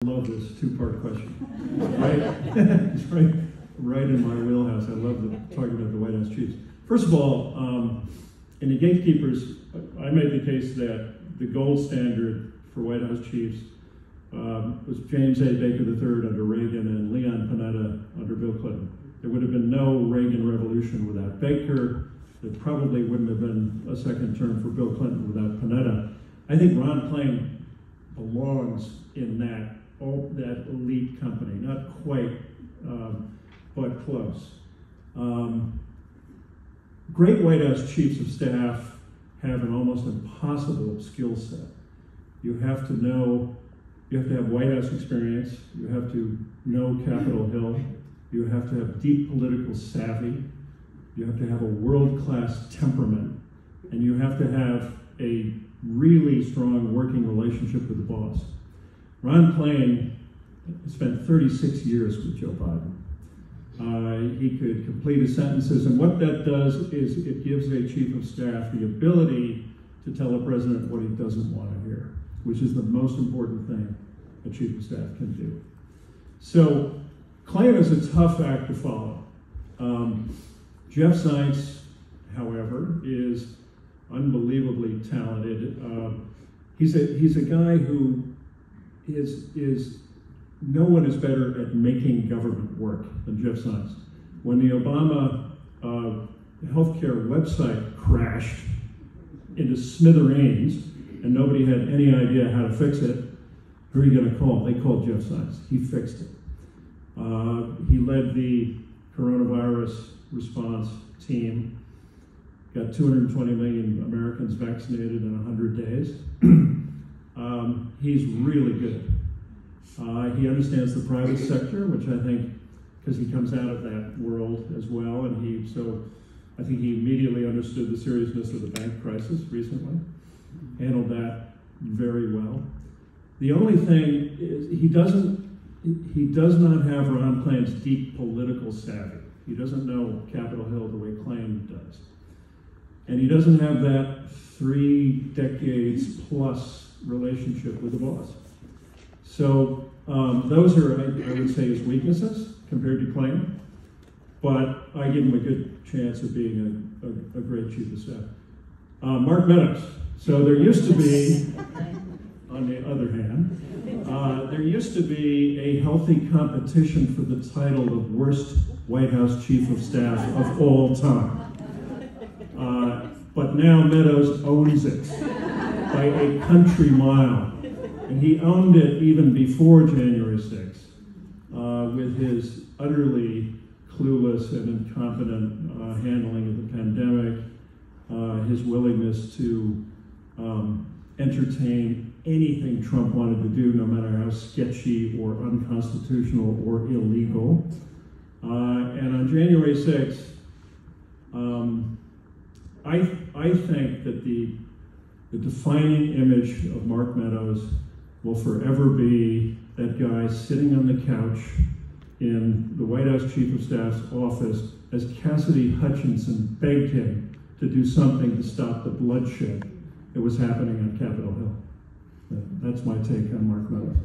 I love this two-part question. It's right in my wheelhouse. I love talking about the White House chiefs. First of all, in the gatekeepers, I made the case that the gold standard for White House chiefs was James A. Baker III under Reagan and Leon Panetta under Bill Clinton. There would have been no Reagan revolution without Baker. There probably wouldn't have been a second term for Bill Clinton without Panetta. I think Ron Klain belongs in that elite company, not quite, but close. Great White House chiefs of staff have an almost impossible skill set. You have to have White House experience, you have to know Capitol Hill, you have to have deep political savvy, you have to have a world-class temperament, and you have to have a really strong working relationship with the boss. Ron Klain spent 36 years with Joe Biden. He could complete his sentences, and what that does is it gives a chief of staff the ability to tell a president what he doesn't want to hear, which is the most important thing a chief of staff can do. So Klain is a tough act to follow. Jeff Zients, however, is unbelievably talented. He's a guy who is no one is better at making government work than Jeff Zients. When the Obama healthcare website crashed into smithereens and nobody had any idea how to fix it, who are you going to call? They called Jeff Zients. He fixed it. He led the coronavirus response team, got 220 million Americans vaccinated in 100 days. He's really good. He understands the private sector, which I think, because he comes out of that world as well, and I think he immediately understood the seriousness of the bank crisis recently, handled that very well. The only thing is he does not have Ron Klain's deep political savvy. He doesn't know Capitol Hill the way Klain does. And he doesn't have that 3 decades plus relationship with the boss. So those are, I would say, his weaknesses compared to Klain. But I give him a good chance of being a great chief of staff. Mark Meadows. So there used to be, on the other hand, there used to be a healthy competition for the title of worst White House chief of staff of all time. But now Meadows owns it by a country mile. And he owned it even before January 6th with his utterly clueless and incompetent handling of the pandemic, his willingness to entertain anything Trump wanted to do, no matter how sketchy or unconstitutional or illegal. And on January 6th, I think that the defining image of Mark Meadows will forever be that guy sitting on the couch in the White House Chief of Staff's office as Cassidy Hutchinson begged him to do something to stop the bloodshed that was happening on Capitol Hill. That's my take on Mark Meadows.